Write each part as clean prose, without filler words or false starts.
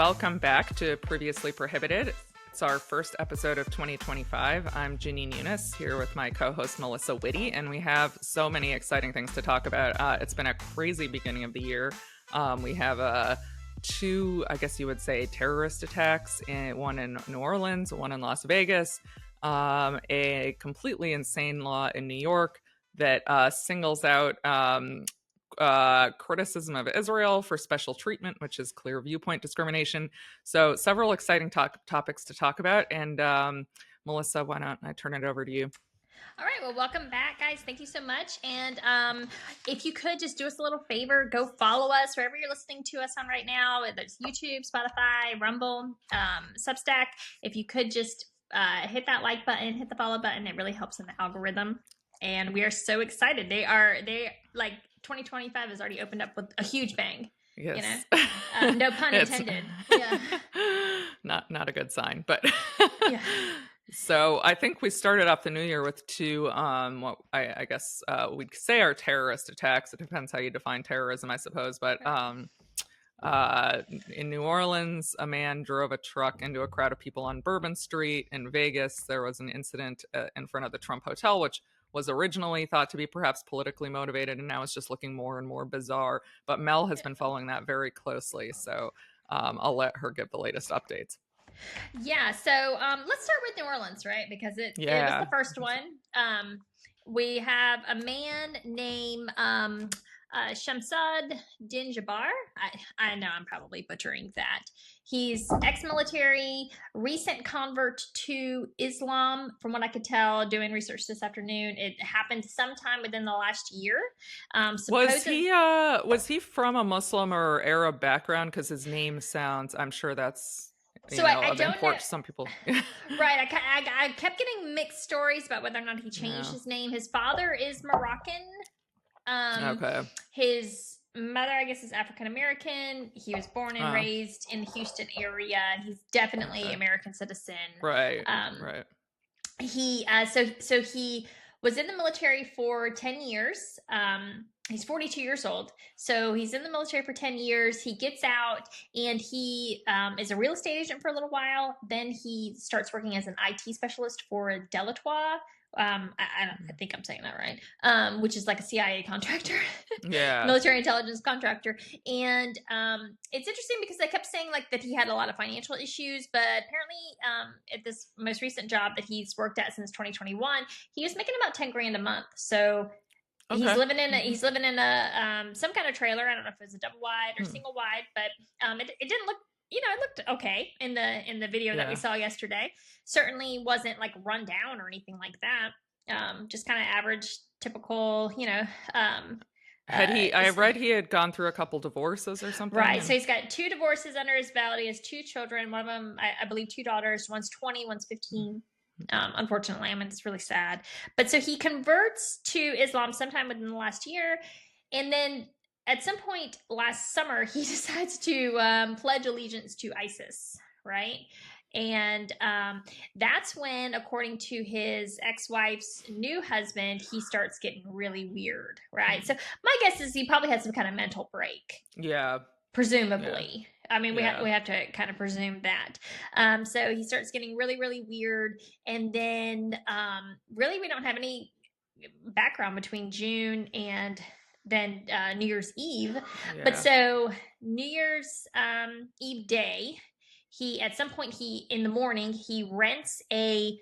Welcome back to Previously Prohibited. It's our first episode of 2025. I'm Jenin Eunice here with my co-host Melissa Whitty, and we have so many exciting things to talk about. It's been a crazy beginning of the year. We have two, I guess you would say, terrorist attacks, one in New Orleans, one in Las Vegas, a completely insane law in New York that singles out criticism of Israel for special treatment, which is clear viewpoint discrimination. So several exciting topics to talk about. And Melissa, why don't I turn it over to you? All right. Well, welcome back, guys. Thank you so much. And if you could just do us a little favor, go follow us wherever you're listening to us on right now, whether it's YouTube, Spotify, Rumble, Substack. If you could just hit that like button, hit the follow button, it really helps in the algorithm. And we are so excited. They like 2025 has already opened up with a huge bang. Yes. You know, no pun intended. Yeah. Not a good sign, but yeah. So I think we started off the new year with two, what I guess we'd say are terrorist attacks. It depends how you define terrorism, I suppose. But in New Orleans, a man drove a truck into a crowd of people on Bourbon Street. In Vegas, there was an incident in front of the Trump Hotel, which was originally thought to be perhaps politically motivated, and now it's just looking more and more bizarre. But Mel has been following that very closely, so I'll let her give the latest updates. Yeah, so let's start with New Orleans, right? Because it was the first one. We have a man named Shamsad Din Jabbar. I know I'm probably butchering that. He's ex-military, recent convert to Islam. From what I could tell, doing research this afternoon, it happened sometime within the last year. Was he from a Muslim or Arab background? Because his name sounds, I'm sure that's I don't import to some people. Right. I kept getting mixed stories about whether or not he changed his name. His father is Moroccan. Okay. His mother, I guess, is African American. He was born and raised in the Houston area. He's definitely American citizen. Right. Right. He so he was in the military for 10 years. He's 42 years old. So he's in the military for 10 years. He gets out and he is a real estate agent for a little while. Then he starts working as an IT specialist for Delatour. I think I'm saying that right. Which is like a CIA contractor. Yeah. Military intelligence contractor. And it's interesting because they kept saying like that he had a lot of financial issues, but apparently at this most recent job that he's worked at since 2021, he was making about 10 grand a month. So he's living in a some kind of trailer. I don't know if it was a double wide or single wide, but it didn't look, it looked okay in the video that we saw yesterday. Certainly wasn't like run down or anything like that. Just kind of average, typical, I read he had gone through a couple divorces or something. Right. So he's got 2 divorces under his belt. He has 2 children. One of them, I believe, 2 daughters. One's 20, one's 15. Unfortunately, I mean, it's really sad. But so he converts to Islam sometime within the last year. And then at some point last summer, he decides to pledge allegiance to ISIS, right? And that's when, according to his ex-wife's new husband, he starts getting really weird, right? So my guess is he probably had some kind of mental break. Yeah. Presumably. Yeah. I mean, we have to kind of presume that. So he starts getting really, really weird. And then really we don't have any background between June and then New Year's Eve. Yeah. But so New Year's Eve day, at some point in the morning, he rents a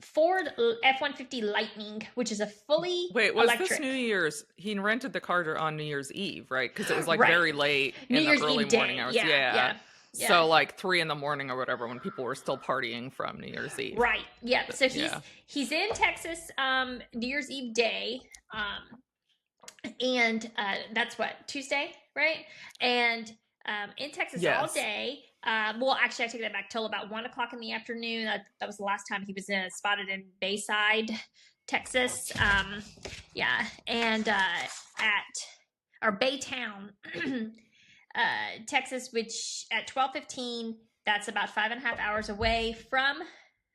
Ford F-150 Lightning, which is a fully electric. This New Year's? He rented the car on New Year's Eve, right? Because it was like very late in the early morning hours. Yeah. So like 3 a.m. or whatever, when people were still partying from New Year's Eve. Right. Yeah. So he's in Texas New Year's Eve day, and that's what, Tuesday, right? And in Texas all day. Well, actually, I take that back till about 1:00 in the afternoon. That was the last time he was spotted in Bayside, Texas. And Baytown, Texas, which at 12:15, that's about 5.5 hours away from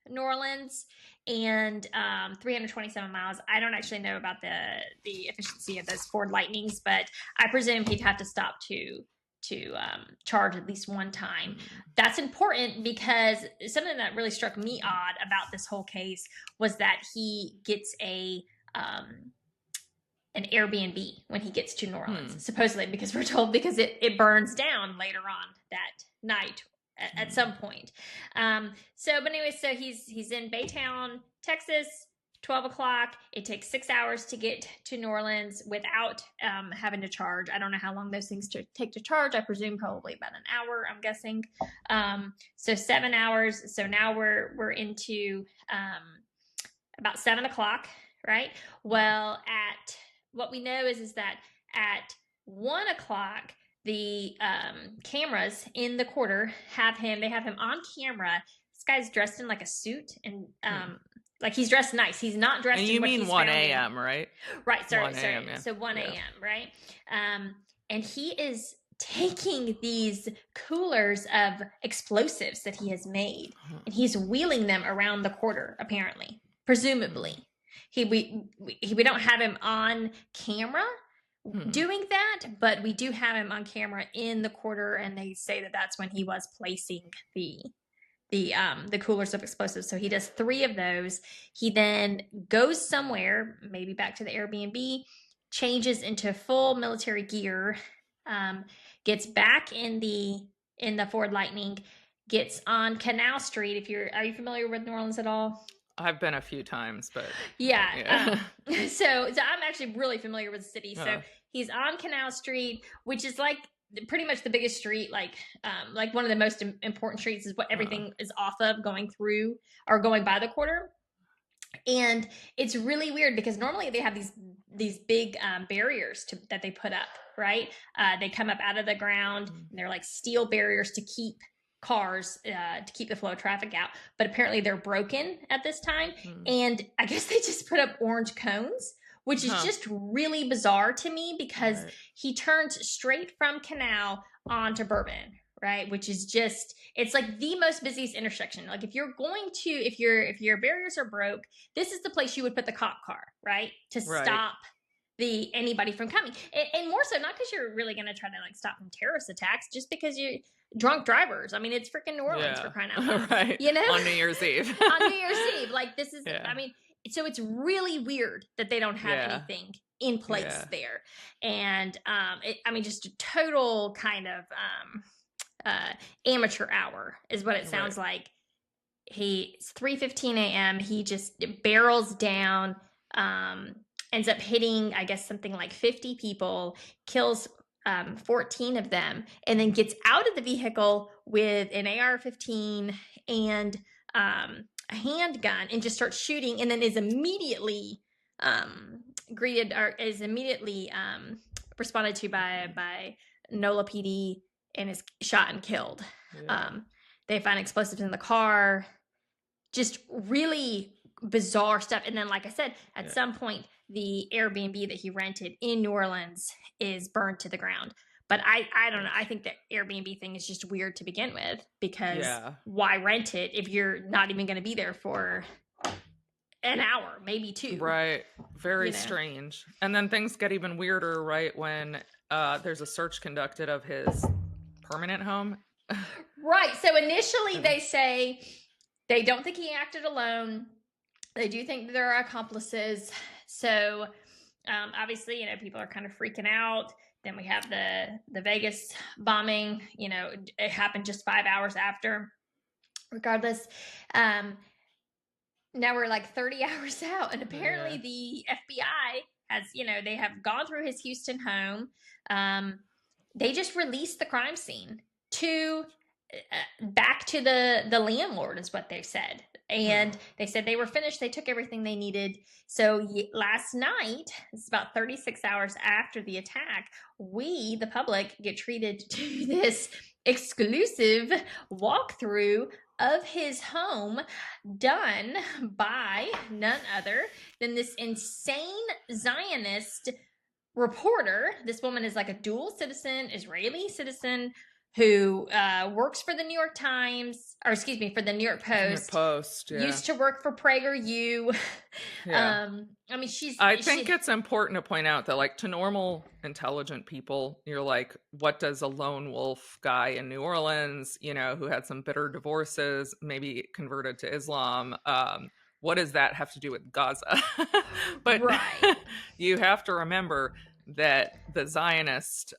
New Orleans, and 327 miles. I don't actually know about the efficiency of those Ford Lightnings, but I presume he'd have to stop to charge at least one time. That's important because something that really struck me odd about this whole case was that he gets an Airbnb when he gets to New Orleans, supposedly, because we're told because it burns down later on that night at some point. But anyway, so he's in Baytown, Texas, 12 o'clock. It takes 6 hours to get to New Orleans without having to charge. I don't know how long those things take to charge. I presume probably about an hour, I'm guessing. So 7 hours. So now we're into about 7 o'clock, right? Well, what we know is that at 1 o'clock, the cameras in the quarter have him on camera. This guy's dressed in like a suit and like he's dressed nice. He's not dressed. And you mean 1 a.m., right? Right. Sorry. 1 a.m., yeah. So 1 a.m. Right. And he is taking these coolers of explosives that he has made, and he's wheeling them around the quarter. Apparently, presumably, we don't have him on camera doing that, but we do have him on camera in the quarter, and they say that that's when he was placing the coolers of explosives. So he does 3 of those. He then goes somewhere, maybe back to the Airbnb, changes into full military gear, gets back in the Ford Lightning, gets on Canal Street. Are you familiar with New Orleans at all? I've been a few times, but yeah. So I'm actually really familiar with the city. So he's on Canal Street, which is like pretty much the biggest street, like one of the most important streets is what everything is off of, going through or going by the quarter. And it's really weird because normally they have these big barriers that they put up, right? They come up out of the ground, and they're like steel barriers to keep cars, to keep the flow of traffic out. But apparently they're broken at this time. And I guess they just put up orange cones, which is just really bizarre to me because he turned straight from Canal onto Bourbon, right? Which is just, it's like the most busiest intersection. Like if your barriers are broke, this is the place you would put the cop car, right? To stop anybody from coming. And more so, not because you're really going to try to like stop from terrorist attacks, just because you're drunk drivers. I mean, it's freaking New Orleans for crying out loud. Right. You know? On New Year's Eve. On New Year's Eve. Like this is, I mean, so it's really weird that they don't have anything in place there. And just a total kind of amateur hour is what it sounds like. It's 3:15 a.m. He just barrels down, ends up hitting, I guess, something like 50 people, kills 14 of them, and then gets out of the vehicle with an AR-15 and a handgun and just starts shooting, and then is immediately responded to by NOLA PD and is shot and killed. They find explosives in the car, just really bizarre stuff. And then, like I said, at some point, the Airbnb that he rented in New Orleans is burned to the ground. But I don't know. I think the Airbnb thing is just weird to begin with, because why rent it if you're not even going to be there for an hour, maybe 2? Right. Very strange. And then things get even weirder, right, when there's a search conducted of his permanent home. Right. So initially they say they don't think he acted alone. They do think that there are accomplices. So obviously, people are kind of freaking out. Then we have the Vegas bombing. It happened just 5 hours after. Regardless, now we're like 30 hours out, and apparently the FBI has, they have gone through his Houston home. They just released the crime scene back to the landlord, is what they've said. And they said they were finished. They took everything they needed. So last night, it's about 36 hours after the attack, we, the public, get treated to this exclusive walkthrough of his home done by none other than this insane Zionist reporter. This woman is like a dual citizen, Israeli citizen, who works for the New York Times, or excuse me, for the New York New York Post. Post, yeah. Used to work for PragerU. Yeah. I mean, I think it's important to point out that, like, to normal intelligent people, you're like, what does a lone wolf guy in New Orleans, you know, who had some bitter divorces, maybe converted to Islam, what does that have to do with Gaza? But right. you have to remember that the Zionist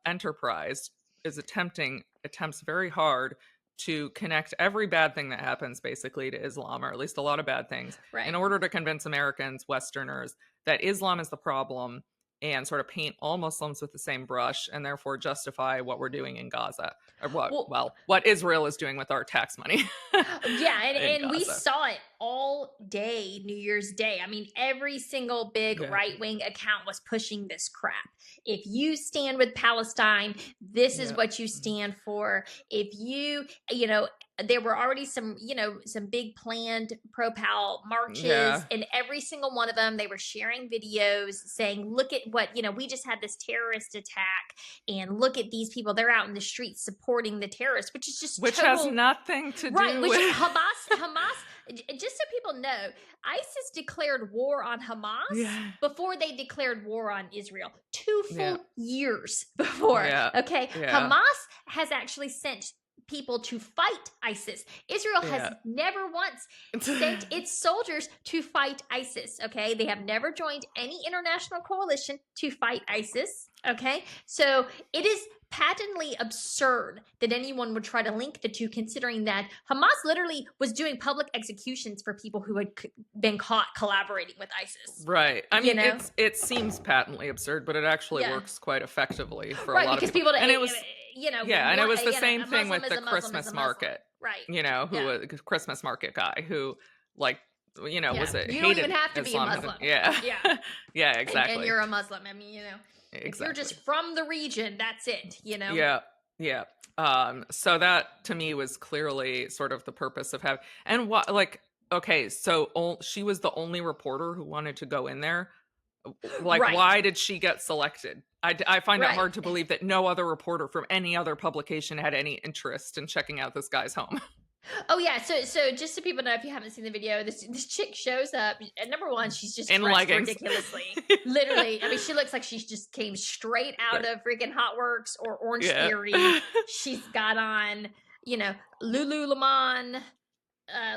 enterprise is attempts very hard to connect every bad thing that happens basically to Islam, or at least a lot of bad things, Right. in order to convince Americans, Westerners, that Islam is the problem and sort of paint all Muslims with the same brush and therefore justify what we're doing in Gaza, or what Israel is doing with our tax money. Yeah, and we Gaza. saw it all day, New Year's Day. I mean, every single big right-wing account was pushing this crap. If you stand with Palestine, this is what you stand for. If you know, there were already some big planned pro-Pal marches, and every single one of them, they were sharing videos saying, look at what, we just had this terrorist attack, and look at these people, they're out in the streets supporting the terrorists, which is just has nothing to do with Hamas. Just so people know, ISIS declared war on Hamas before they declared war on Israel. 2 full years before. Okay. Hamas has actually sent people to fight ISIS. Israel has never once sent its soldiers to fight ISIS. Okay. They have never joined any international coalition to fight ISIS. Okay. So it is patently absurd that anyone would try to link the two, considering that Hamas literally was doing public executions for people who had been caught collaborating with ISIS. Right. I mean, it seems patently absurd, but it actually works quite effectively for a lot of people. And it was, and it was the same thing with the Christmas market. Right. A Christmas market guy who, like, was you hated don't even have to Islam. be a Muslim. Yeah, exactly. And you're a Muslim. I mean, Exactly. If you're just from the region, that's it, Yeah. So that to me was clearly sort of the purpose of having, and what, like, okay, so she was the only reporter who wanted to go in there. Like, why did she get selected? I find it hard to believe that no other reporter from any other publication had any interest in checking out this guy's home. Oh yeah, so just so people know, if you haven't seen the video, this chick shows up, and number one, she's just in dressed leggings. ridiculously. Literally, I mean, she looks like she just came straight out of freaking Hot Works or Orange Theory. She's got on, Lululemon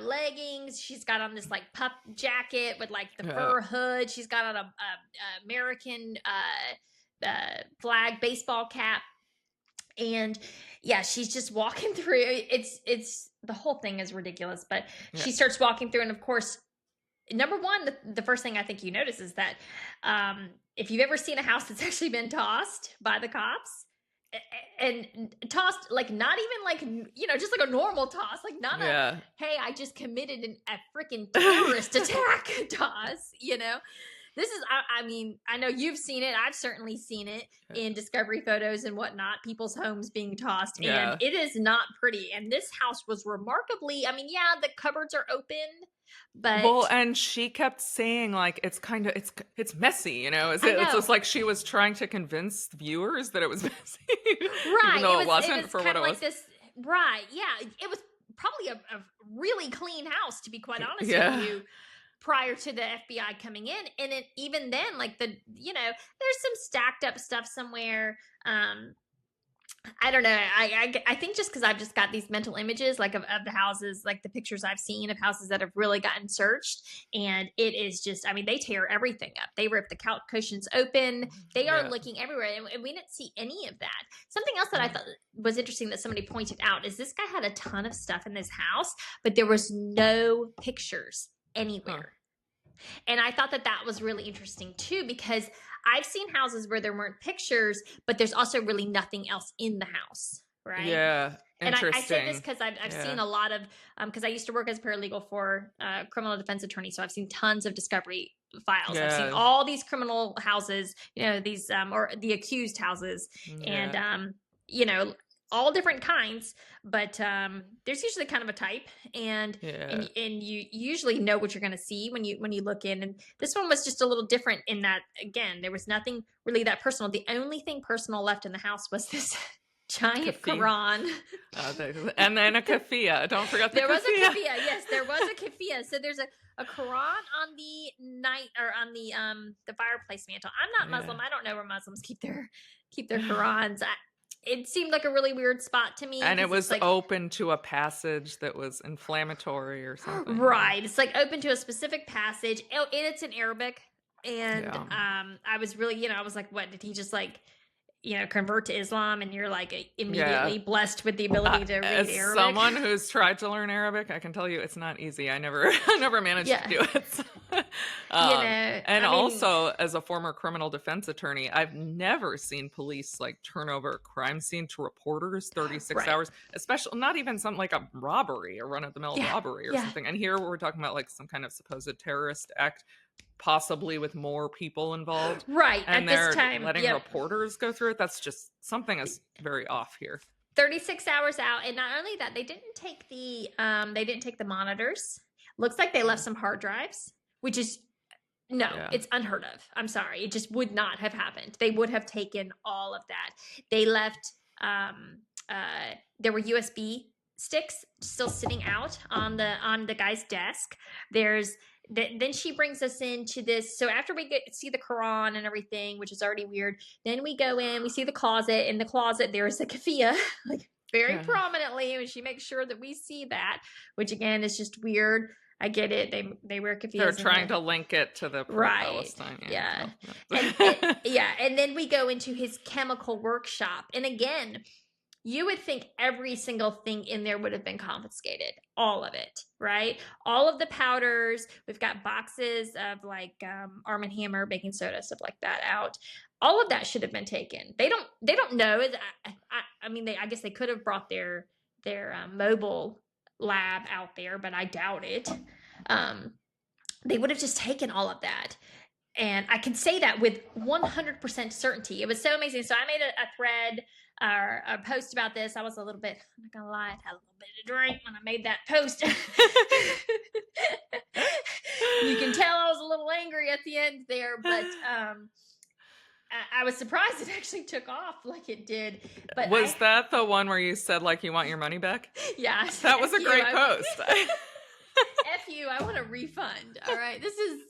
leggings. She's got on this like pup jacket with like the fur hood. She's got on a American flag baseball cap. And she's just walking through. It's the whole thing is ridiculous, but she starts walking through, and of course, number one, the first thing I think you notice is that if you've ever seen a house that's actually been tossed by the cops, and tossed, like, not even like, just like a normal toss, like not a, hey, I just committed a freaking terrorist attack toss, This is, I mean, I know you've seen it. I've certainly seen it in discovery photos and whatnot, people's homes being tossed, and it is not pretty. And this house was remarkably, I mean, the cupboards are open, but and she kept saying, like, it's it's messy, It's just like she was trying to convince viewers that it was messy, even though it wasn't for what it was. Right? Yeah, it was probably a really clean house, to be quite honest with you. Prior to the FBI coming in, and even then, like, there's some stacked up stuff somewhere. I don't know. I think just because I've just got these mental images, like, of the houses, like the pictures I've seen of houses that have really gotten searched, and it is just, I mean, they tear everything up. They rip the couch cushions open. They are looking everywhere, and we didn't see any of that. Something else that I thought was interesting that somebody pointed out is this guy had a ton of stuff in this house, but there was no pictures anywhere. And I thought that was really interesting too, because I've seen houses where there weren't pictures, but there's also really nothing else in the house, right? Yeah, interesting. And I say this because I've seen a lot of, because I used to work as paralegal for criminal defense attorney, so I've seen tons of discovery files. I've seen all these criminal houses, these or the accused houses, and all different kinds, but there's usually kind of a type, and you usually know what you're going to see when you look in. And this one was just a little different in that, again, there was nothing really that personal. The only thing personal left in the house was giant Kafi. Quran. And then a kafia. Don't forget the There was a kafia. kafia. Yes, there was a kafia. So there's a Quran on the night or on the fireplace mantle. I'm not Muslim. I don't know where Muslims keep their Qurans. It seemed like a really weird spot to me. And it 'cause was it's like, open to a passage that was inflammatory or something. right. It's like open to a specific passage. And it's in Arabic. And Yeah. I was really, I was like, what, did he just like, convert to Islam, and you're like immediately blessed with the ability to read As Arabic? someone who's tried to learn Arabic, I can tell you it's not easy. I never managed to do it. And also, as a former criminal defense attorney, I've never seen police like turn over a crime scene to reporters 36 hours, especially not even something like a robbery, a run-of-the-mill robbery or something. And here we're talking about like some kind of supposed terrorist act, possibly with more people involved. Right. And at they're this time, letting reporters go through it. That's just something is very off here. 36 hours out. And not only that, they didn't take the monitors. Looks like they left some hard drives, which is it's unheard of. I'm sorry. It just would not have happened. They would have taken all of that. They left there were USB sticks still sitting out on the guy's desk. Then she brings us into this. So after we see the Quran and everything, which is already weird, then we go in, we see the closet. In the closet, there's a kafia, like very prominently, and she makes sure that we see that, which again is just weird. I get it. They wear kafias. They're trying to link it to the pro-Palestine. Yeah. And then we go into his chemical workshop. And again, you would think every single thing in there would have been confiscated. All of it, right? All of the powders. We've got boxes of like Arm & Hammer, baking soda, stuff like that out. All of that should have been taken. They don't know. I mean, I guess they could have brought their mobile lab out there, but I doubt it. They would have just taken all of that. And I can say that with 100% certainty. It was so amazing. So I made a thread or a post about this. I was a little bit, I'm not gonna lie, I had a little bit of drink when I made that post. You can tell I was a little angry at the end there, but I was surprised it actually took off like it did. But was that the one where you said like you want your money back? Yeah. That was a great post. F you, I want a refund. All right. This is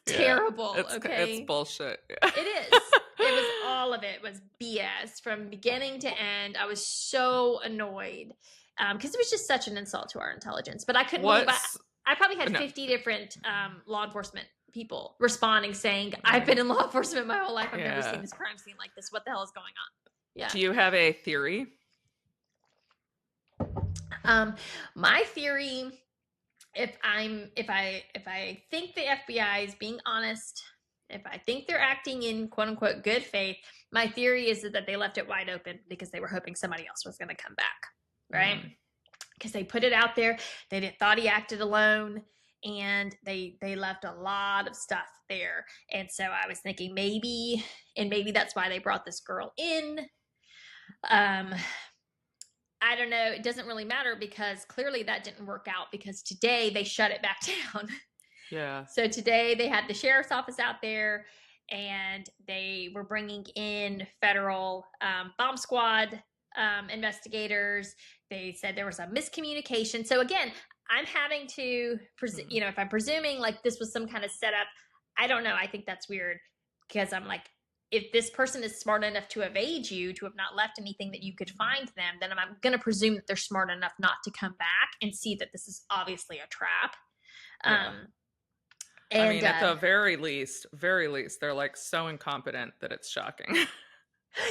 terrible. It's bullshit. It is. It was all of it was BS from beginning to end. I was so annoyed because it was just such an insult to our intelligence. But I couldn't believe I probably had 50 different law enforcement people responding saying, I've been in law enforcement my whole life. I've never seen this crime scene like this. What the hell is going on? Yeah. Do you have a theory? My theory, if I think the FBI is being honest, if I think they're acting in quote unquote good faith, my theory is that they left it wide open because they were hoping somebody else was going to come back, right? Because they put it out there. They thought he acted alone, and they left a lot of stuff there. And so I was thinking maybe that's why they brought this girl in. I don't know. It doesn't really matter because clearly that didn't work out because today they shut it back down. Yeah. So today they had the sheriff's office out there and they were bringing in federal bomb squad investigators. They said there was a miscommunication. So again, I'm having to, if I'm presuming like this was some kind of setup, I don't know. I think that's weird because I'm like, if this person is smart enough to evade you, to have not left anything that you could find them, then I'm going to presume that they're smart enough not to come back and see that this is obviously a trap. Yeah. I mean, at the very least, they're like so incompetent that it's shocking.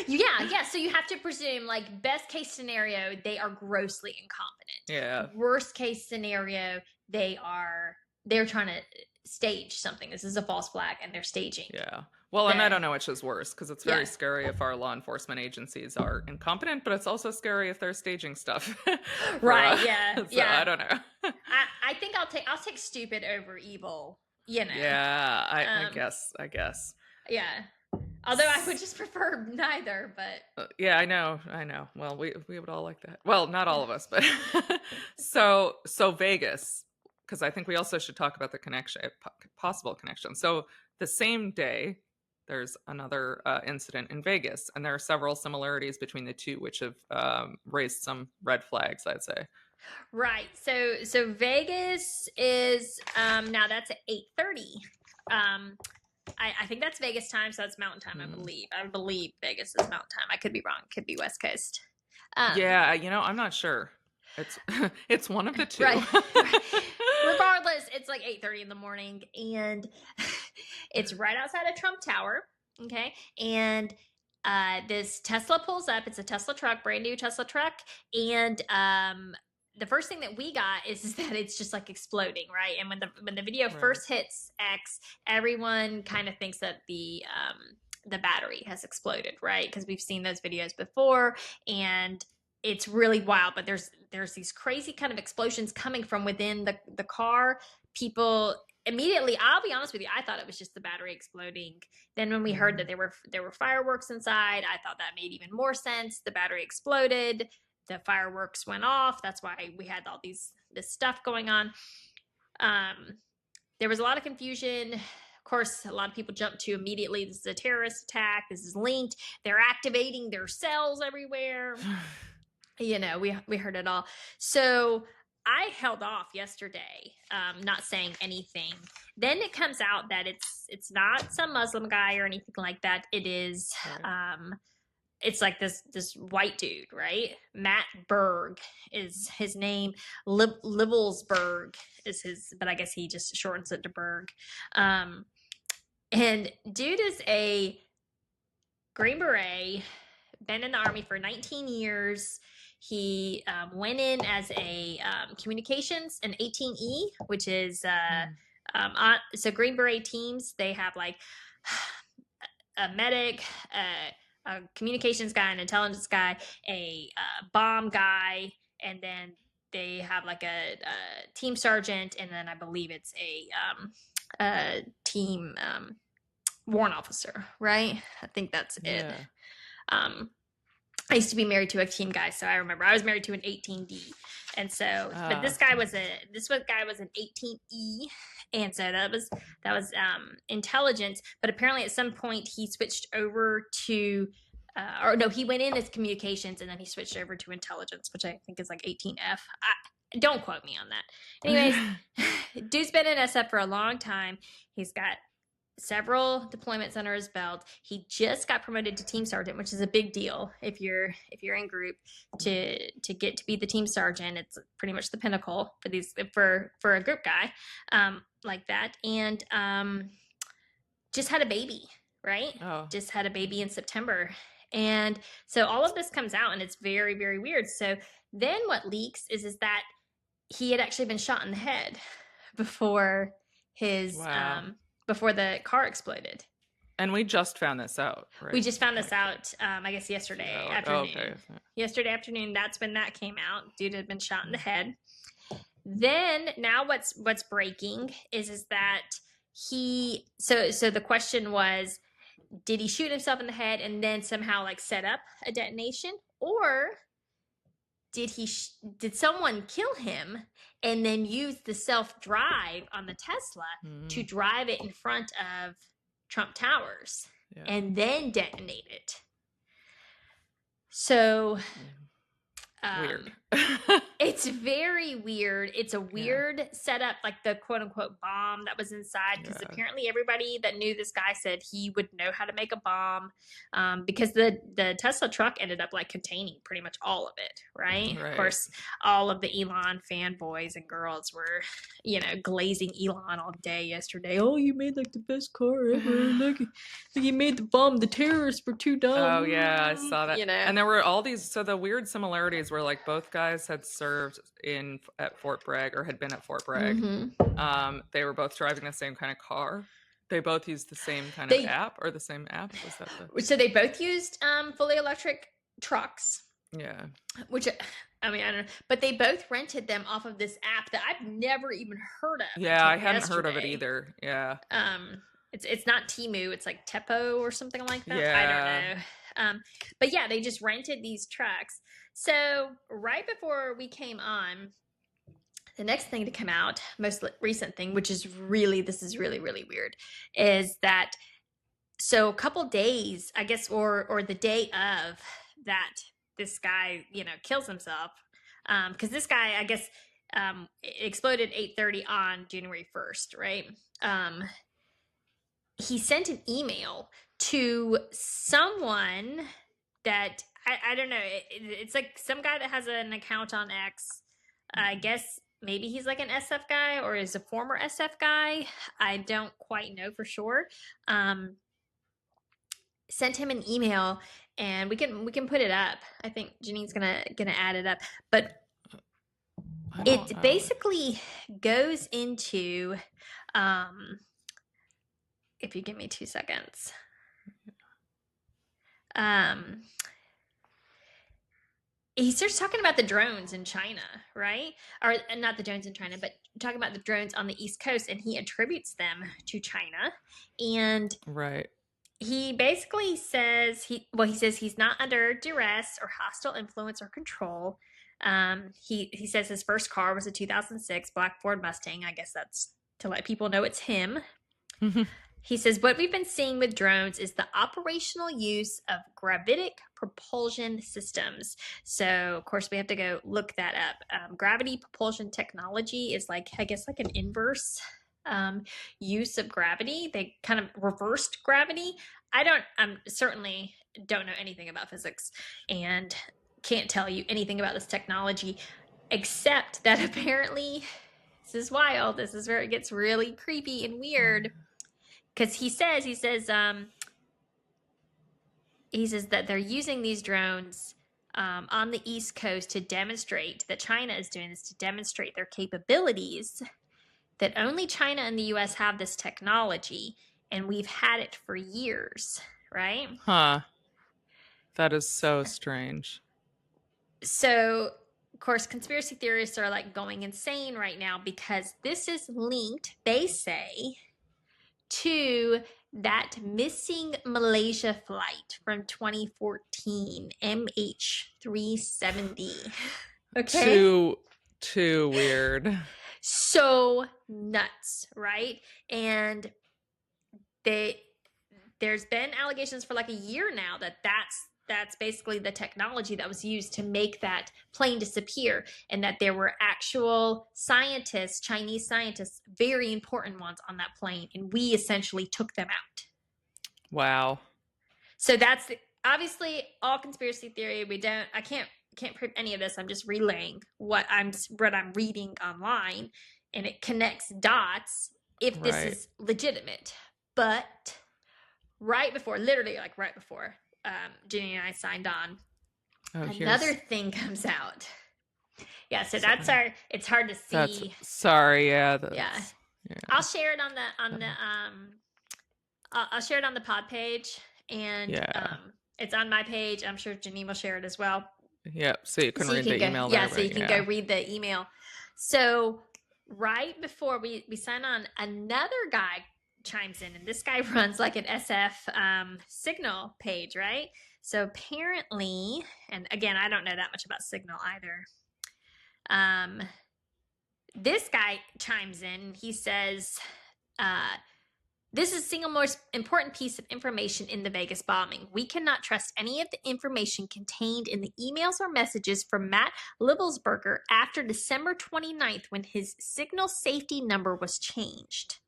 Yeah. So you have to presume, like, best case scenario, they are grossly incompetent. Yeah. Worst case scenario, they're trying to stage something. This is a false flag, and they're staging. Yeah. Well, and I don't know which is worse because it's very scary if our law enforcement agencies are incompetent, but it's also scary if they're staging stuff. Right. Yeah. So I don't know. I think I'll take stupid over evil. You know. Yeah. I guess. Yeah. Although I would just prefer neither, but yeah, I know. Well, we would all like that. Well, not all of us, but so Vegas, because I think we also should talk about the possible connection. So the same day there's another incident in Vegas, and there are several similarities between the two, which have raised some red flags, I'd say. Right. So Vegas is now that's at 8:30. I think that's Vegas time, so that's Mountain Time, I believe. I believe Vegas is Mountain Time. I could be wrong. Could be West Coast. Yeah, I'm not sure. It's it's one of the two. Right. Regardless, it's like 8:30 in the morning, and it's right outside of Trump Tower. Okay, and this Tesla pulls up. It's a Tesla truck, brand new Tesla truck, and the first thing that we got is that it's just like exploding, right? And when the video first hits X, everyone kind of thinks that the battery has exploded, right? Because we've seen those videos before, and it's really wild. But there's these crazy kind of explosions coming from within the car. People immediately, I'll be honest with you, I thought it was just the battery exploding. Then when we heard that there were fireworks inside, I thought that made even more sense. The battery exploded. The fireworks went off. That's why we had all this stuff going on. There was a lot of confusion. Of course, a lot of people jumped to immediately, this is a terrorist attack. This is linked. They're activating their cells everywhere. We heard it all. So I held off yesterday, not saying anything. Then it comes out that it's not some Muslim guy or anything like that. It is it's like this white dude, right? Matt Berg is his name. Livelsberg is his, but I guess he just shortens it to Berg. And dude is a Green Beret, been in the Army for 19 years. He went in as a communications, an 18E, which is so Green Beret teams, they have like a medic, a communications guy, an intelligence guy, a bomb guy, and then they have like a team sergeant, and then I believe it's a team warrant officer, right? I think that's it. I used to be married to a team guy, so I remember I was married to an 18D, and so but this guy was an 18E, and so that was intelligence. But apparently, at some point, he switched over to, or no, he went in as communications, and then he switched over to intelligence, which I think is like 18F. Don't quote me on that. Anyways, dude's been in SF for a long time. He's got several deployments under his belt. He just got promoted to team sergeant, which is a big deal if you're in group to get to be the team sergeant. It's pretty much the pinnacle for a group guy like that. And just had a baby, right? Just had a baby in September. And so all of this comes out, and it's very, very weird. So then what leaks is that he had actually been shot in the head before his before the car exploded. And we just found this out, right? We just found this out, I guess, yesterday afternoon. Okay. Yesterday afternoon, that's when that came out. Dude had been shot in the head. Then, now what's breaking is that so the question was, did he shoot himself in the head and then somehow like set up a detonation? Or did someone kill him and then use the self-drive on the Tesla to drive it in front of Trump Towers and then detonate it? So weird. It's very weird. It's a weird setup, like the quote unquote bomb that was inside, because apparently everybody that knew this guy said he would know how to make a bomb, because the Tesla truck ended up like containing pretty much all of it, right? Of course, all of the Elon fanboys and girls were, glazing Elon all day yesterday. Oh, you made like the best car ever. Look, you made the bomb. The terrorists were too dumb. Oh yeah, I saw that. And there were all these. So the weird similarities were like both guys had served at Fort Bragg, or had been at Fort Bragg. They were both driving the same kind of car. They both used the same kind of app, or the same app. Was that so they both used fully electric trucks. Yeah. Which, I mean, I don't know, but they both rented them off of this app that I've never even heard of. Yeah, I hadn't heard of it either. Yeah. It's not Temu. It's like Tepo or something like that. Yeah. I don't know. But yeah, they just rented these trucks. So right before we came on, the next thing to come out, most recent thing, which is really, this is really, really weird, is that so a couple days, I guess, or the day of that, this guy, kills himself. Because this guy, I guess, it exploded 8:30 on January 1st, right? He sent an email to someone that I don't know. It's like some guy that has an account on X. I guess maybe he's like an SF guy or is a former SF guy. I don't quite know for sure. Sent him an email, and we can put it up. I think Janine's gonna add it up, but it basically goes into if you give me 2 seconds. He starts talking about the drones in China, right? Or not the drones in China, but talking about the drones on the East Coast, and he attributes them to China. And right. He basically says he says he's not under duress or hostile influence or control. He says his first car was a 2006 black Ford Mustang. I guess that's to let people know it's him. He says, what we've been seeing with drones is the operational use of gravitic propulsion systems. So, of course, we have to go look that up. Gravity propulsion technology is like, I guess, like an inverse use of gravity. They kind of reversed gravity. I certainly don't know anything about physics and can't tell you anything about this technology, except that apparently, this is wild. This is where it gets really creepy and weird. Because he says that they're using these drones on the East Coast to demonstrate that China is doing this to demonstrate their capabilities, that only China and the U.S. have this technology, and we've had it for years, right? Huh. That is so strange. So, of course, conspiracy theorists are like going insane right now because this is linked, they say, to that missing Malaysia flight from 2014, MH370. Okay. Too weird. So nuts, right? And there's been allegations for like a year now that's basically the technology that was used to make that plane disappear, and that there were actual scientists, Chinese scientists, very important ones on that plane, and we essentially took them out. Wow. So that's obviously all conspiracy theory. I can't prove any of this. I'm just relaying what I'm reading online, and it connects dots if this is legitimate. But literally right before Jenny and I signed on, another thing comes out. Yeah, so that's it's hard to see. Yeah. I'll share it I'll share it on the pod page, and it's on my page. I'm sure Janine will share it as well. Yep, so you can read the email. Yeah, so you can go read the email. So right before we sign on, another guy chimes in, and this guy runs like an SF Signal page, right? So apparently, and again, I don't know that much about Signal either. This guy chimes in. He says, this is the single most important piece of information in the Vegas bombing. We cannot trust any of the information contained in the emails or messages from Matt Libelsberger after December 29th, when his Signal safety number was changed.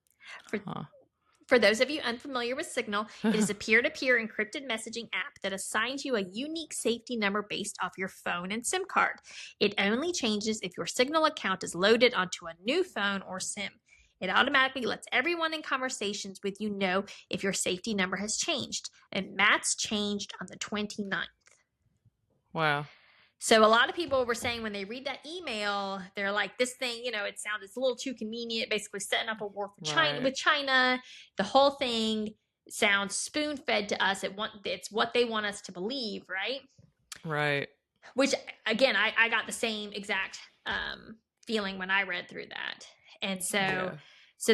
For those of you unfamiliar with Signal, it is a peer-to-peer encrypted messaging app that assigns you a unique safety number based off your phone and SIM card. It only changes if your Signal account is loaded onto a new phone or SIM. It automatically lets everyone in conversations with you know if your safety number has changed. And Matt's changed on the 29th. Wow. So a lot of people were saying when they read that email, they're like, this thing, it's a little too convenient, basically setting up a war for China with China. The whole thing sounds spoon-fed to us. It's what they want us to believe, right? Right. Which, again, I got the same exact feeling when I read through that. And so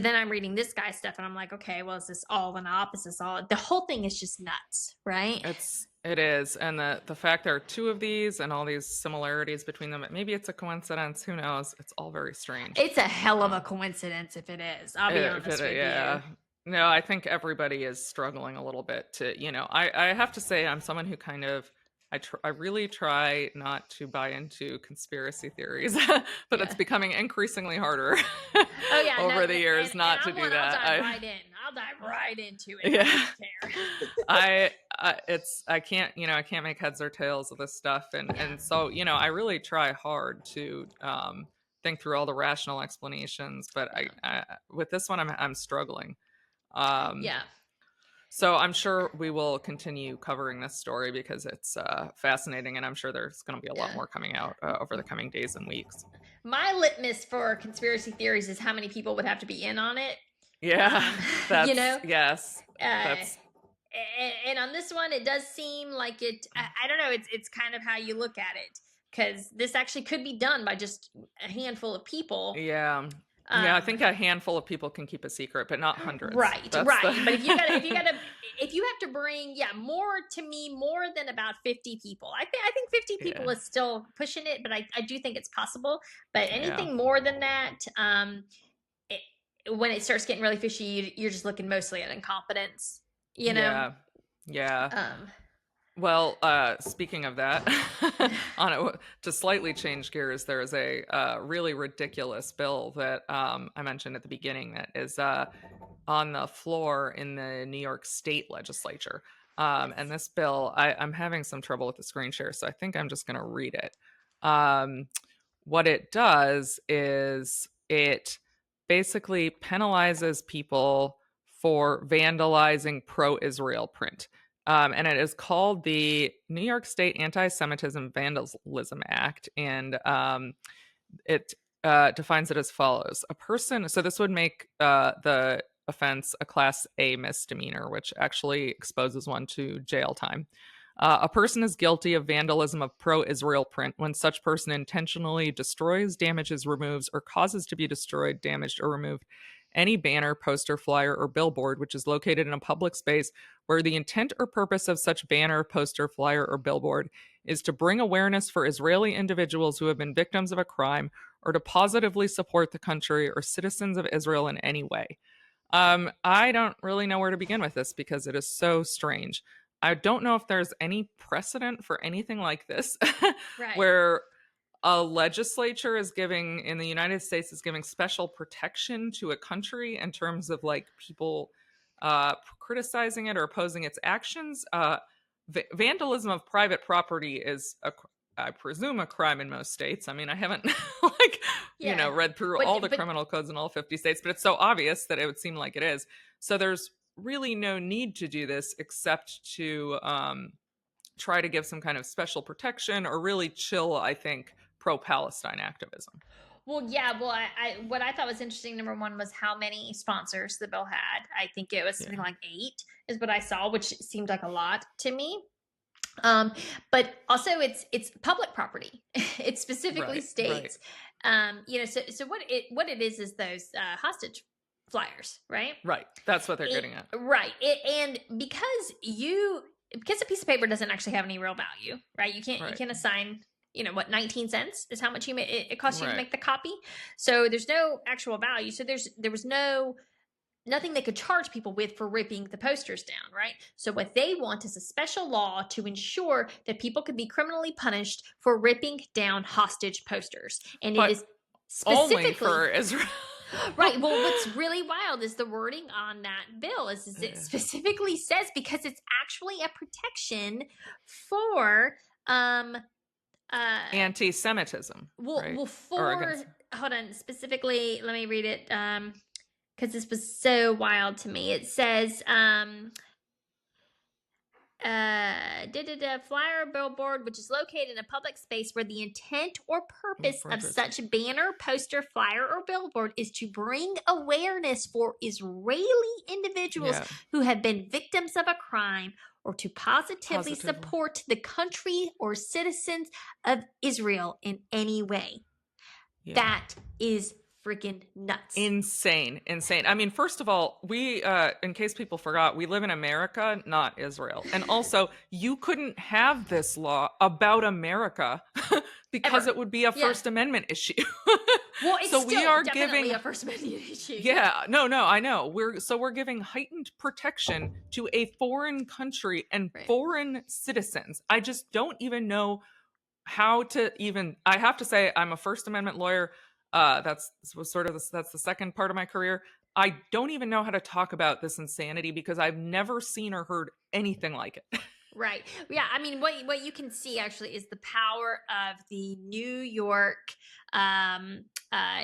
then I'm reading this guy's stuff, and I'm like, okay, well, is this all an op? Is this all? The whole thing is just nuts, right? It is. And the fact there are two of these and all these similarities between them, maybe it's a coincidence. Who knows? It's all very strange. It's a hell of a coincidence if it is. I'll be honest with you. No, I think everybody is struggling a little bit to, I have to say I'm someone who kind of I really try not to buy into conspiracy theories, but it's Yeah. becoming increasingly harder Oh yeah, no, over the years and not to I'm do one. I'll that. dive right in. I'll dive right into it. I Yeah. don't care. I can't, I can't make heads or tails of this stuff, Yeah. and so, I really try hard to think through all the rational explanations, but Yeah. I with this one I'm struggling. Um Yeah. so I'm sure we will continue covering this story because it's fascinating, and I'm sure there's going to be a lot Yeah. more coming out over the coming days and weeks. My litmus for conspiracy theories is how many people would have to be in on it. Yeah, You know, yes, uh, that's and on this one, it does seem like it. I don't know. It's kind of how you look at it, because this actually could be done by just a handful of people. yeah. Yeah, I Um, think a handful of people can keep a secret, but not hundreds. right, That's right. the But if you have to bring, more to me, more than about 50 people. I think 50 people yeah, is still pushing it, but I do think it's possible. But yeah, anything more than that, it, when it starts getting really fishy, you're just looking mostly at incompetence. You know. yeah, yeah. Um, Well, speaking of that, to slightly change gears, there is a really ridiculous bill that I mentioned at the beginning that is on the floor in the New York State legislature. And yes. this bill, I'm having some trouble with the screen share, so I think I'm just going to read it. Um, what it does is it basically penalizes people for vandalizing pro-Israel print. And it is called the New York State Anti-Semitism Vandalism Act, and it defines it as follows: a person. So this would make the offense a Class A misdemeanor, which actually exposes one to jail time. A person is guilty of vandalism of pro-Israel print when such person intentionally destroys, damages, removes, or causes to be destroyed, damaged, or removed any banner, poster, flyer, or billboard which is located in a public space where the intent or purpose of such banner, poster, flyer, or billboard is to bring awareness for Israeli individuals who have been victims of a crime or to positively support the country or citizens of Israel in any way. I don't really know where to begin with this because it is so strange. I don't know if there's any precedent for anything like this Right. where a legislature is giving in the United States is giving special protection to a country in terms of like people criticizing it or opposing its actions. Vandalism of private property is I presume a crime in most states. I mean, I haven't like Yeah. read through all the criminal codes in all 50 states, but it's so obvious that it would seem like it is. So there's really no need to do this except to try to give some kind of special protection or really chill, I think, pro-Palestine activism. Well, yeah. Well, what I thought was interesting, number one, was how many sponsors the bill had. I think it was something Yeah. like 8 is what I saw, which seemed like a lot to me. Um, but also it's public property. It specifically Right, states, so what it is those hostage flyers, right? right. That's what they're getting at. Right. And because a piece of paper doesn't actually have any real value, right? You Right. can't assign, 19 cents is how much it costs you to Right. make the copy. So there's no actual value. So there was nothing they could charge people with for ripping the posters down, right? So what they want is a special law to ensure that people could be criminally punished for ripping down hostage posters. And But it is only specifically for Israel. right. Well, what's really wild is the wording on that bill is it Yeah. specifically says, because it's actually a protection for Anti-Semitism. Right? well Or for against. hold on, specifically, let me read it because this was so wild to me. It says flyer or billboard which is located in a public space where the intent or purpose of such banner, poster, flyer, or billboard is to bring awareness for Israeli individuals Yeah. who have been victims of a crime or to positively support the country or citizens of Israel in any way. Yeah. That is freaking nuts. Insane. I mean, first of all, we, in case people forgot, we live in America, not Israel. And also, you couldn't have this law about America because ever. it would be a First Amendment issue. Well, it's So still we are definitely giving a First Amendment issue. Yeah, no, I know. We're giving heightened protection to a foreign country and Right. foreign citizens. I just don't even know how to even. I have to say, I'm a First Amendment lawyer. That's that's the second part of my career. I don't even know how to talk about this insanity because I've never seen or heard anything like it. Right. Yeah. I mean, what you can see actually is the power of the New York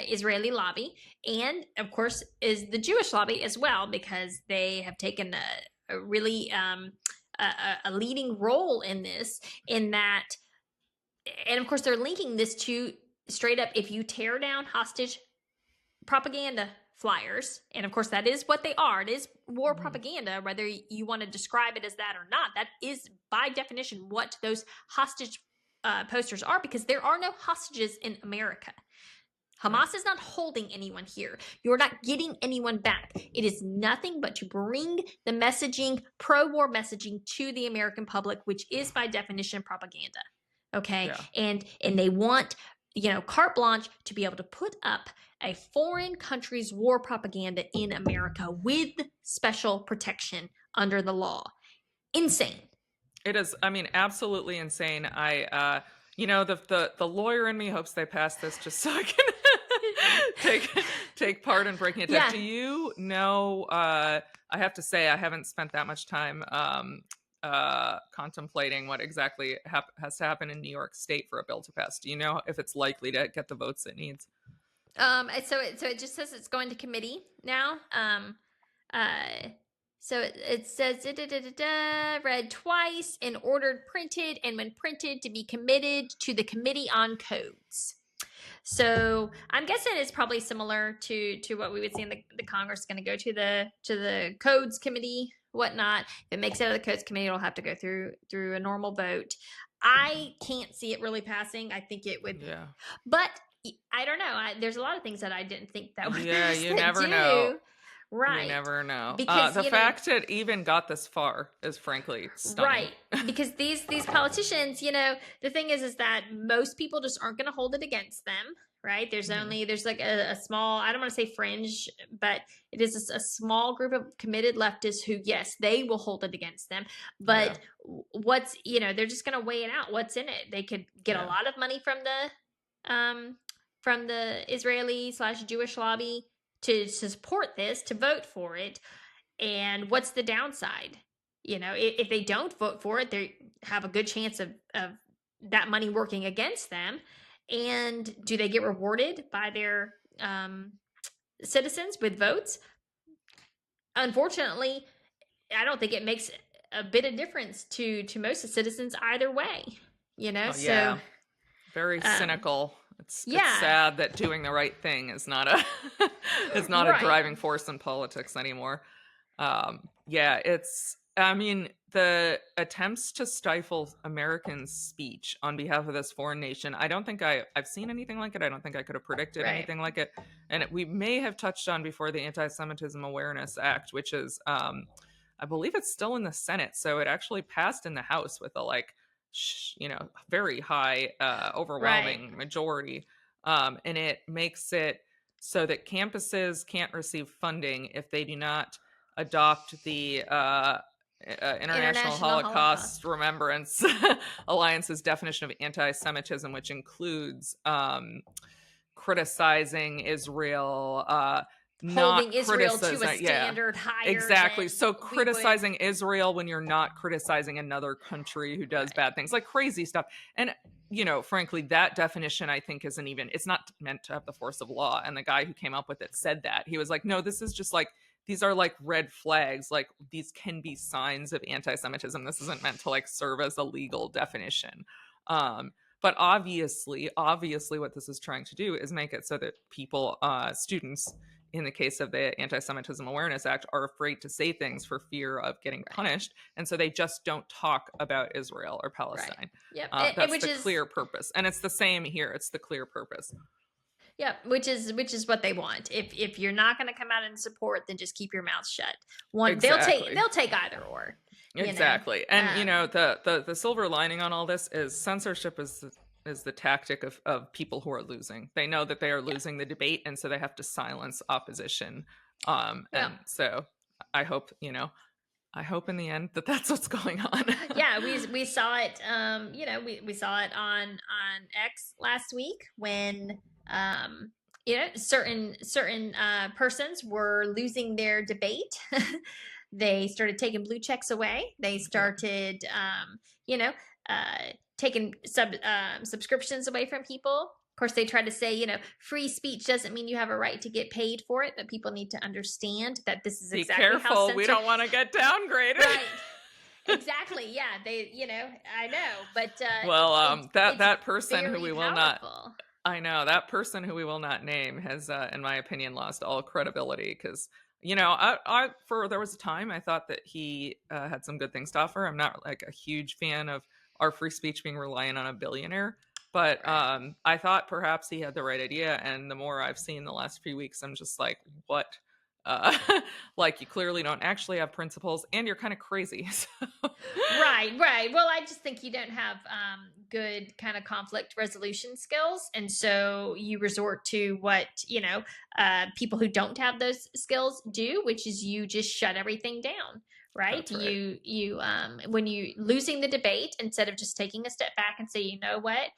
Israeli lobby, and of course, is the Jewish lobby as well, because they have taken a really a leading role in this. In that, and of course, they're linking this to straight up: if you tear down hostage propaganda flyers, and of course that is what they are, it is war propaganda, whether you want to describe it as that or not. That is by definition what those hostage posters are, because there are no hostages in America. Hamas is not holding anyone here. You're not getting anyone back. It is nothing but to bring the messaging, pro-war messaging, to the American public, which is by definition propaganda. Okay. Yeah. And they want, carte blanche to be able to put up a foreign country's war propaganda in America with special protection under the law. Insane. It is, I mean, absolutely insane. The lawyer in me hopes they pass this just so I can take part in breaking it down. Yeah. Do you know, I have to say, I haven't spent that much time contemplating what exactly has to happen in New York State for a bill to pass. Do you know if it's likely to get the votes it needs? So it just says it's going to committee now. So it says read twice and ordered printed, and when printed to be committed to the Committee on Codes. So I'm guessing it's probably similar to what we would see in the Congress, going to go to the Codes Committee, whatnot. If it makes it out of the Codes Committee, it'll have to go through a normal vote. I can't see it really passing. I think it would, but I don't know. There's a lot of things that I didn't think that would pass. You never know. Right. You never know. Because the fact it even got this far is frankly stunning. Right. Because these politicians, the thing is that most people just aren't going to hold it against them. Right. There's like a small, I don't want to say fringe, but it is a small group of committed leftists who, yes, they will hold it against them. But what's, they're just going to weigh it out. What's in it? They could get a lot of money from the Israeli/Jewish lobby to support this, to vote for it. And what's the downside? If they don't vote for it, they have a good chance of that money working against them. And do they get rewarded by their citizens with votes? Unfortunately, I don't think it makes a bit of difference to most of the citizens either way. So very cynical. It's sad that doing the right thing is not a a driving force in politics anymore. The attempts to stifle American speech on behalf of this foreign nation, I don't think I've seen anything like it. I don't think I could have predicted anything like it. And we may have touched on before the Anti-Semitism Awareness Act, which is, I believe it's still in the Senate. So it actually passed in the House with a very high, overwhelming majority. And it makes it so that campuses can't receive funding if they do not adopt the International Holocaust Remembrance Alliance's definition of anti-Semitism, which includes criticizing Israel, holding Israel to a standard higher. Exactly. So criticizing Israel when you're not criticizing another country who does bad things, like crazy stuff. And frankly, that definition, I think, it's not meant to have the force of law. And the guy who came up with it said that. He was like, no, this is just like, these are like red flags. Like, these can be signs of anti-Semitism. This isn't meant to like serve as a legal definition. But obviously what this is trying to do is make it so that people, students, in the case of the Anti-Semitism Awareness Act, are afraid to say things for fear of getting punished. And so they just don't talk about Israel or Palestine. Yep. That's the clear purpose. And it's the same here. It's the clear purpose. Yeah, which is what they want. If you're not going to come out and support, then just keep your mouth shut. They'll take either or. Exactly. And the silver lining on all this is censorship is is the tactic of people who are losing. They know that they are losing the debate, and so they have to silence opposition. Yeah. And so I hope, I hope in the end that that's what's going on. Yeah, we saw it. We saw it on X last week when certain persons were losing their debate. They started taking blue checks away. They started, taking subscriptions away from people. Of course, they try to say, free speech doesn't mean you have a right to get paid for it. That people need to understand that this is Be exactly careful. how censorship. We don't want to get downgraded. Right. Exactly. Yeah. I know, but well, that it's person who very we will powerful. not. I know that person who we will not name has, in my opinion, lost all credibility because, there was a time I thought that he had some good things to offer. I'm not like a huge fan of our free speech being reliant on a billionaire, but Right. I thought perhaps he had the right idea. And the more I've seen the last few weeks, I'm just like, what? Uh, like you clearly don't actually have principles, and you're kind of crazy. So. Right. Well, I just think you don't have good kind of conflict resolution skills, and so you resort to what people who don't have those skills do, which is you just shut everything down. Right? That's right. You when you losing the debate, instead of just taking a step back and say, you know what,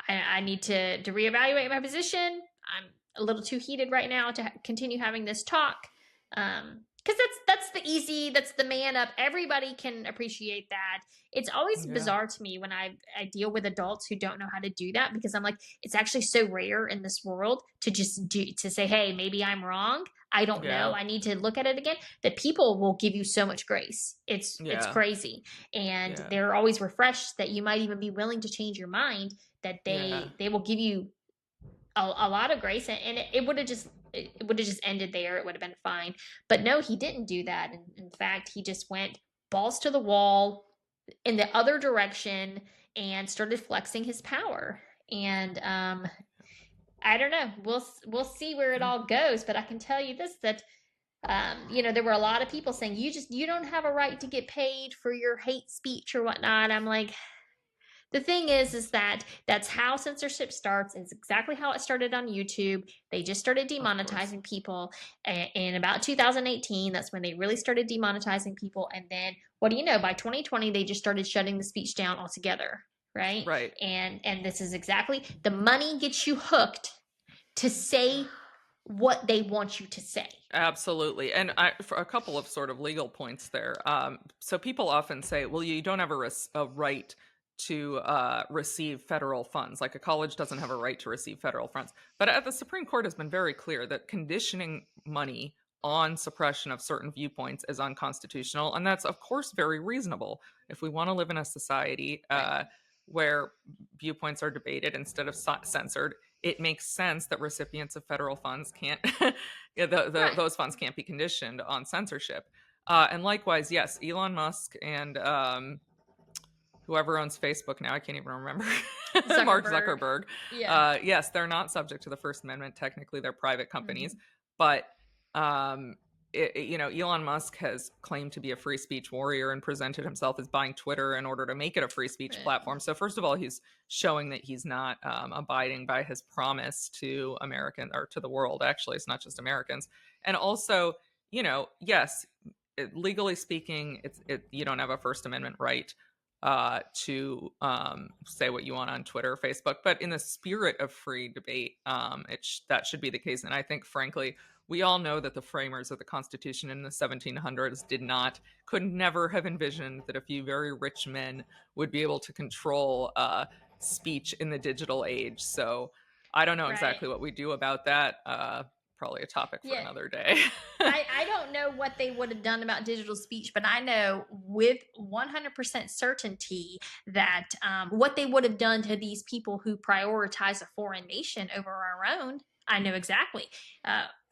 I need to reevaluate my position. I'm a little too heated right now to continue having this talk. Because that's the man up. Everybody can appreciate that. It's always Yeah. bizarre to me when I deal with adults who don't know how to do that, because I'm like, it's actually so rare in this world to just to say, hey, maybe I'm wrong. I don't know. Yeah. I need to look at it again. That people will give you so much grace. It's Yeah. crazy, and Yeah. they're always refreshed that you might even be willing to change your mind. That Yeah. they will give you a lot of grace, and it would have just ended there. It would have been fine, but no, he didn't do that. In fact, he just went balls to the wall in the other direction and started flexing his power. And I don't know. We'll see where it all goes, but I can tell you this, that there were a lot of people saying you don't have a right to get paid for your hate speech or whatnot. I'm like, the thing is that that's how censorship starts. It's exactly how it started on YouTube. They just started demonetizing people in about 2018. That's when they really started demonetizing people. And then, what do you know? By 2020, they just started shutting the speech down altogether. Right. Right. And this is exactly, the money gets you hooked to say what they want you to say. Absolutely. And for a couple of sort of legal points there. So people often say, well, you don't have a right to receive federal funds. Like a college doesn't have a right to receive federal funds. But the Supreme Court has been very clear that conditioning money on suppression of certain viewpoints is unconstitutional. And that's, of course, very reasonable. If we want to live in a society where viewpoints are debated instead of censored, it makes sense that recipients of federal funds can't, those funds can't be conditioned on censorship. And likewise, yes, Elon Musk and whoever owns Facebook now, I can't even remember, Mark Zuckerberg. Yeah. Yes, they're not subject to the First Amendment. Technically, they're private companies. But, Elon Musk has claimed to be a free speech warrior and presented himself as buying Twitter in order to make it a free speech platform. So first of all, he's showing that he's not abiding by his promise to American, or to the world. Actually, it's not just Americans. And also, yes, legally speaking, you don't have a First Amendment right to say what you want on Twitter or Facebook, but in the spirit of free debate, that should be the case. And I think, frankly, we all know that the framers of the Constitution in the 1700s could never have envisioned that a few very rich men would be able to control speech in the digital age. So I don't know exactly what we do about that. Probably a topic for another day. I don't know what they would have done about digital speech, but I know with 100% certainty that what they would have done to these people who prioritize a foreign nation over our own, I know exactly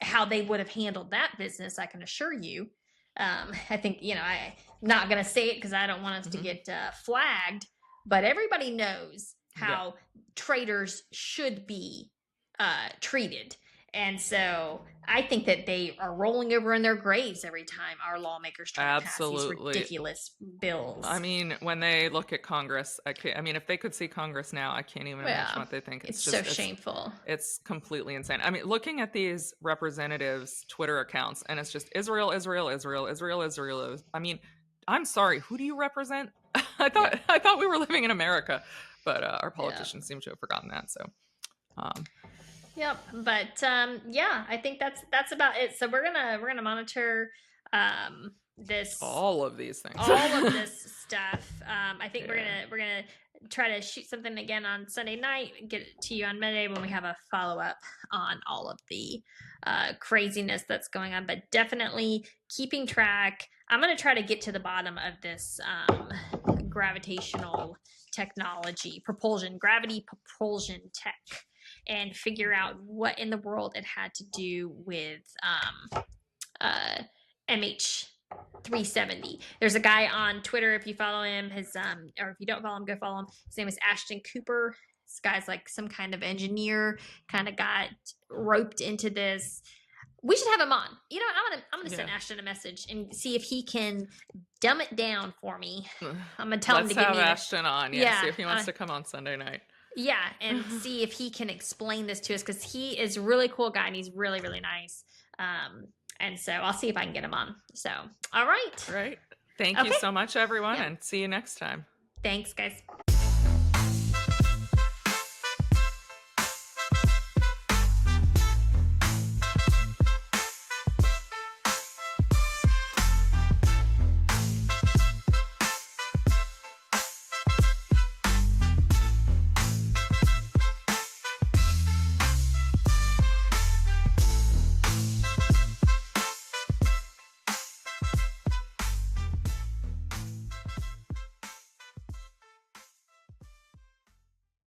how they would have handled that business. I can assure you. I think, I'm not going to say it because I don't want us to get flagged, but everybody knows how traitors should be treated. And so I think that they are rolling over in their graves every time our lawmakers try to pass these ridiculous bills. I mean, when they look at Congress, I mean, if they could see Congress now, I can't even imagine what they think. It's just so shameful. It's completely insane. I mean, looking at these representatives' Twitter accounts, and it's just Israel, Israel, Israel, Israel, Israel. I mean, I'm sorry, who do you represent? I thought we were living in America, but our politicians seem to have forgotten that. So. Yep, but I think that's about it. So we're gonna monitor all of these things, all of this stuff. I think we're gonna try to shoot something again on Sunday night, get it to you on Monday when we have a follow up on all of the craziness that's going on. But definitely keeping track. I'm gonna try to get to the bottom of this gravitational technology, gravity propulsion tech, and figure out what in the world it had to do with MH370. There's a guy on Twitter, if you follow him, or if you don't follow him, go follow him. His name is Ashton Cooper. This guy's like some kind of engineer, kind of got roped into this. We should have him on. You know, I'm gonna send Ashton a message and see if he can dumb it down for me. I'm gonna tell him to give me Ashton on. Yeah, see if he wants to come on Sunday night. Yeah, and see if he can explain this to us, because he is a really cool guy and he's really, really nice. And so I'll see if I can get him on. So, all right. Right. Thank you so much, everyone, and see you next time. Thanks, guys.